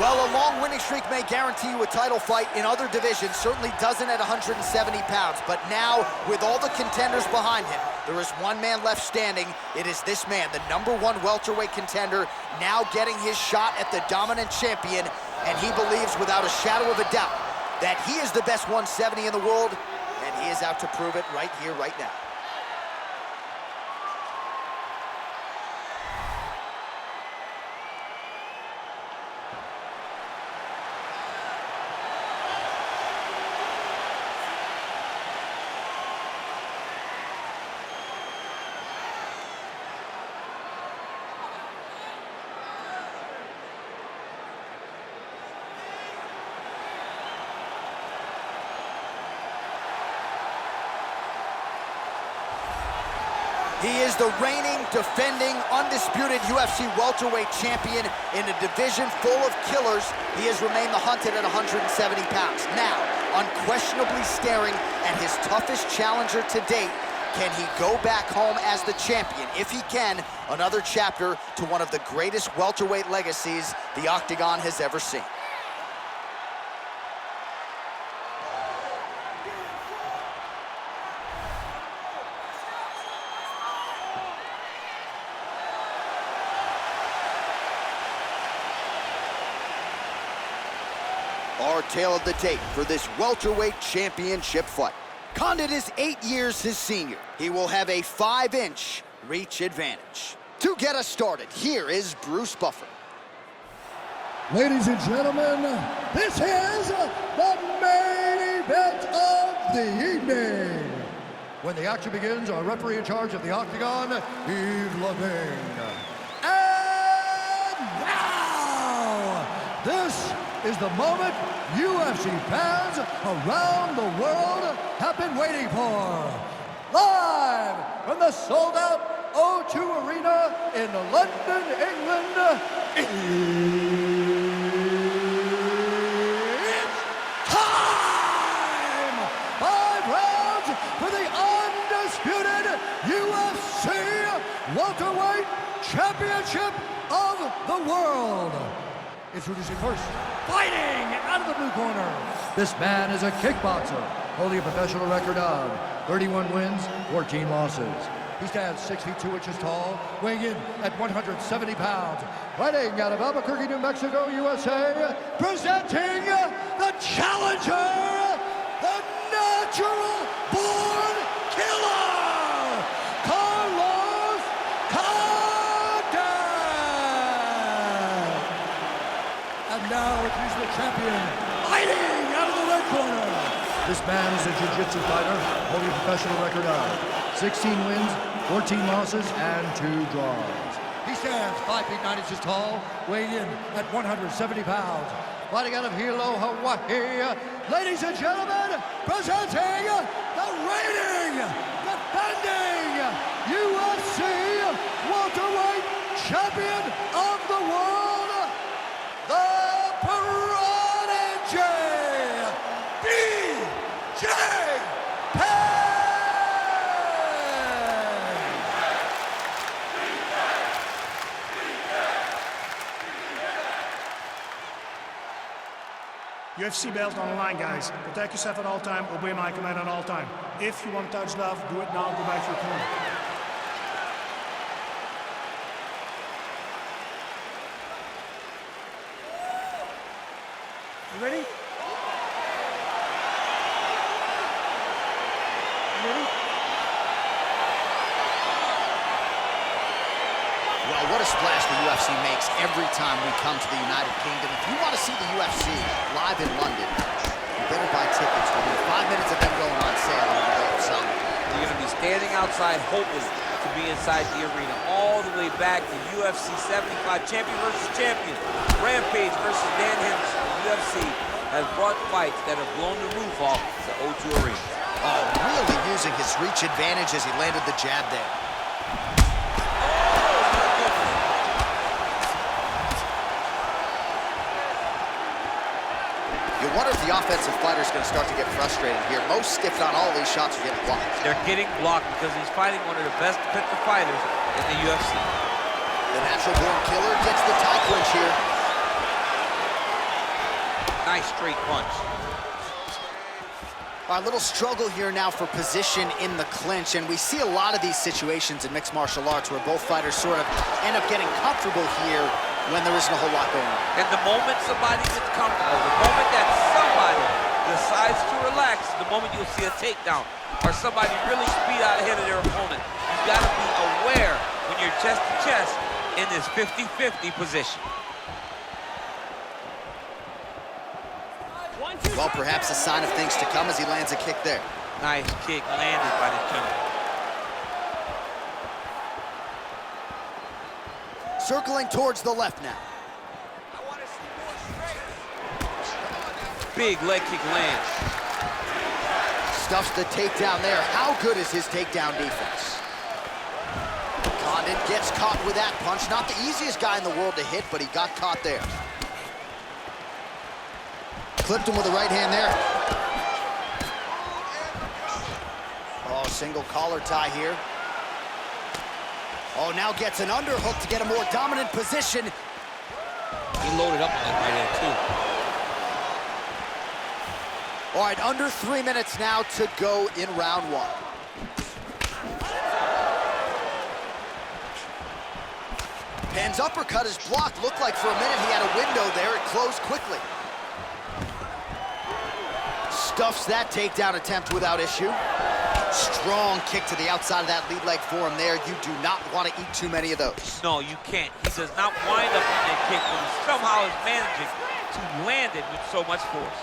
Well, a long winning streak may guarantee you a title fight in other divisions, certainly doesn't at 170 pounds. But now, with all the contenders behind him, there is one man left standing. It is this man, the #1 welterweight contender, now getting his shot at the dominant champion. And he believes without a shadow of a doubt that he is the best 170 in the world, and he is out to prove it right here, right now. He is the reigning, defending, undisputed UFC welterweight champion in a division full of killers. He has remained the hunted at 170 pounds. Now, unquestionably staring at his toughest challenger to date, can he go back home as the champion? If he can, another chapter to one of the greatest welterweight legacies the Octagon has ever seen. Our tale of the tape for this welterweight championship fight. Condit is 8 years his senior. He will have a 5-inch reach advantage. To get us started, here is Bruce Buffer. Ladies and gentlemen, this is the main event of the evening. When the action begins, our referee in charge of the Octagon, Yves Levine. And now, this is the moment UFC fans around the world have been waiting for. Live from the sold-out O2 Arena in London, England, it's time! 5 rounds for the undisputed UFC welterweight championship of the world. Introducing first, fighting out of the blue corner. This man is a kickboxer, holding a professional record of 31 wins, 14 losses. He stands 6 feet 2 inches tall, weighing in at 170 pounds. Fighting out of Albuquerque, New Mexico, USA, presenting the challenger, the natural-born killer, Condit. And now he's the champion, fighting out of the red corner. This man is a jiu-jitsu fighter, holding a professional record of 16 wins, 14 losses, and 2 draws. He stands 5 feet 9 inches tall, weighing in at 170 pounds. Fighting out of Hilo, Hawaii, ladies and gentlemen, presenting the reigning, defending UFC welterweight champion of the world, the Prodigy, BJ Penn! UFC belt on the line, guys. Protect yourself at all time. Obey my command at all time. If you want to touch love, do it now. Go back to your corner. You ready? You ready? Well, what a splash the UFC makes every time we come to the United Kingdom. If you want to see the UFC live in London, you better buy tickets. Within 5 minutes of them going on sale, you're going to be standing outside hoping to be inside the arena all the way back to UFC 75 champion versus champion. Rampage versus Dan Henderson. The UFC has brought fights that have blown the roof off the O2 Arena. Oh, really using his reach advantage as he landed the jab there. You wonder if the offensive fighter is going to start to get frustrated here. Most, if not all, of these shots are getting blocked. They're getting blocked because he's fighting one of the best defensive fighters in the UFC. The natural-born killer gets the tie clinch here. Nice straight punch. A little struggle here now for position in the clinch, and we see a lot of these situations in mixed martial arts where both fighters sort of end up getting comfortable here when there isn't a whole lot going on. And the moment somebody gets comfortable, the moment that somebody decides to relax, the moment you'll see a takedown or somebody really speed out ahead of their opponent. You've got to be aware when you're chest to chest in this 50-50 position. Well, perhaps a sign of things to come as he lands a kick there. Nice kick landed by the gentleman. Circling towards the left now. Big leg kick lands. Stuffs the takedown there. How good is his takedown defense? Condit gets caught with that punch. Not the easiest guy in the world to hit, but he got caught there. Clipped him with the right hand there. Oh, single collar tie here. Oh, now gets an underhook to get a more dominant position. He loaded up on that right hand, too. All right, under 3 minutes now to go in round one. Penn's uppercut is blocked. Looked like for a minute he had a window there. It closed quickly. Stuffs that takedown attempt without issue. Strong kick to the outside of that lead leg for him there. You do not want to eat too many of those. No, you can't. He does not wind up on that kick, but he somehow is managing to land it with so much force.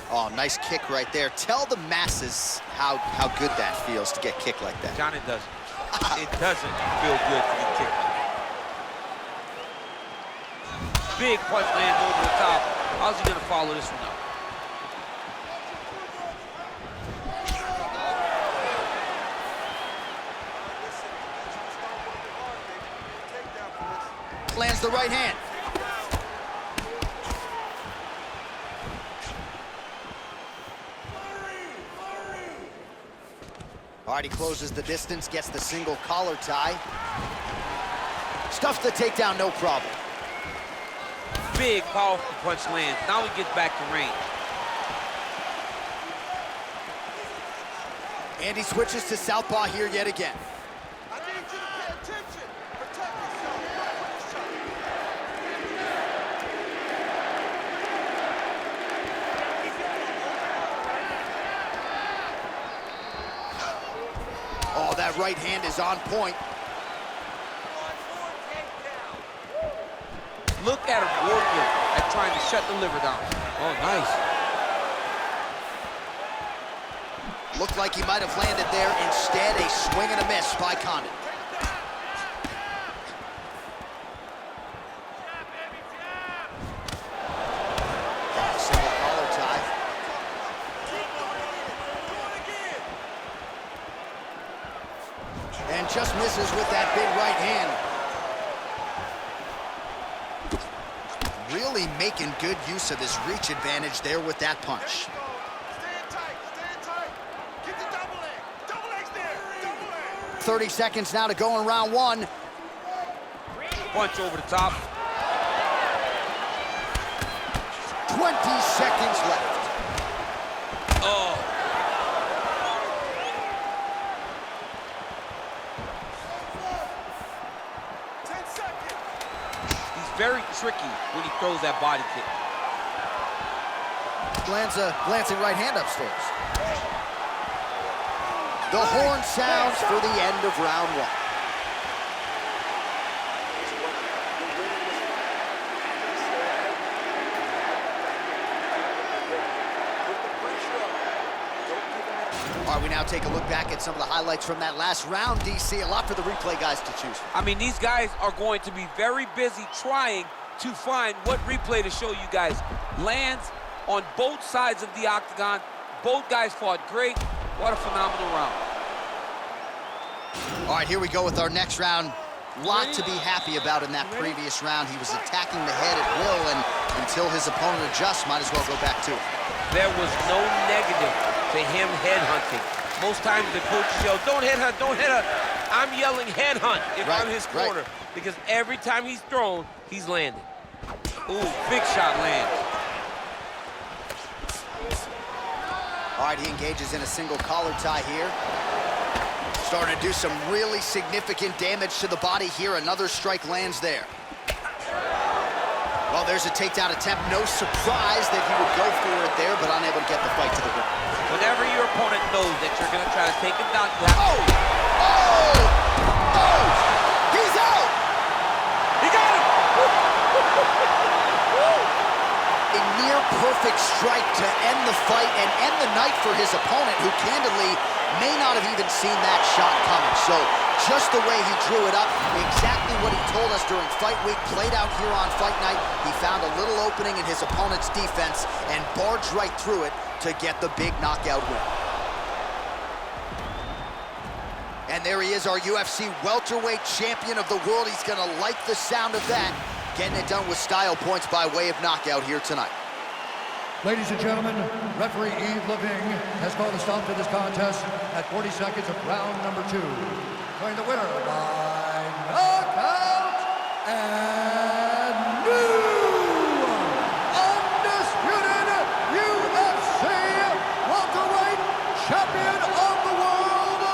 Oh, nice kick right there. Tell the masses how good that feels to get kicked like that. John, it doesn't. It doesn't feel good to get kicked like that. Big punch lands over the top. How's he gonna follow this one up? Lands the right hand. All right, he closes the distance, gets the single collar tie. Stuffs the takedown, no problem. Big, powerful punch lands. Now he gets back to range. And he switches to southpaw here yet again. I need you to pay attention. Protect yourself. Oh, that right hand is on point. Look at him working at trying to shut the liver down. Oh, nice. Looked like he might have landed there. Instead, a swing and a miss by Condit. Single collar tie. And just misses with that big right hand. Really making good use of his reach advantage there with that punch. Stand tight. Stand tight. Get the double leg. Double legs there. Double leg. 30 seconds now to go in round one. Punch over the top. 20 seconds left. Oh. Very tricky when he throws that body kick. Lands a glancing right hand upstairs. The horn sounds for the end of round one. All right, we now take a look back at some of the highlights from that last round, DC. A lot for the replay guys to choose from. I mean, these guys are going to be very busy trying to find what replay to show you guys. Lands on both sides of the octagon. Both guys fought great. What a phenomenal round. All right, here we go with our next round. Lot to be happy about in that previous round. He was attacking the head at will, and until his opponent adjusts, might as well go back to it. There was no negative to him headhunting. Most times the coaches yell, don't headhunt, don't headhunt. I'm yelling headhunt if I'm his corner. because every time he's thrown, he's landed. Ooh, big shot lands. All right, he engages in a single collar tie here. Starting to do some really significant damage to the body here. Another strike lands there. Well, there's a takedown attempt. No surprise that he would go for it there, but unable to get the fight to the ground. Whenever your opponent knows that you're going to try to take him down, you have Oh! Oh! Oh! He's out! He got him! A near perfect strike to end the fight and end the night for his opponent, who candidly may not have even seen that shot coming. So just the way he drew it up, exactly what he told us during fight week, played out here on fight night. He found a little opening in his opponent's defense and barged right through it to get the big knockout win. And there he is, our UFC welterweight champion of the world. He's gonna like the sound of that. Getting it done with style points by way of knockout here tonight. Ladies and gentlemen, referee Yves Leving has called a stop to this contest at 40 seconds of round number 2. Declaring the winner by knockout and new undisputed UFC welterweight champion of the world,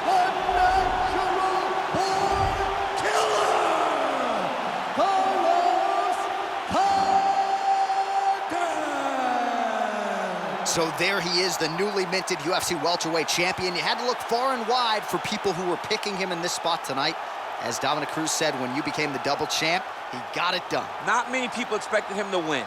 the natural born killer, Condit. So there he is, the newly minted UFC welterweight champion. You had to look far and wide for people who were picking him in this spot tonight. As Dominic Cruz said, when you became the double champ, he got it done. Not many people expected him to win.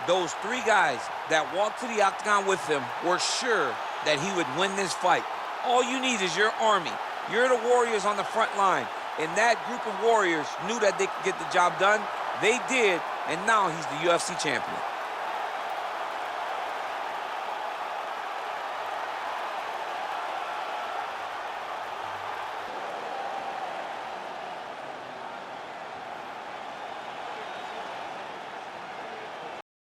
Those 3 guys that walked to the octagon with him were sure that he would win this fight. All you need is your army. You're the warriors on the front line. And that group of warriors knew that they could get the job done. They did, and now he's the UFC champion.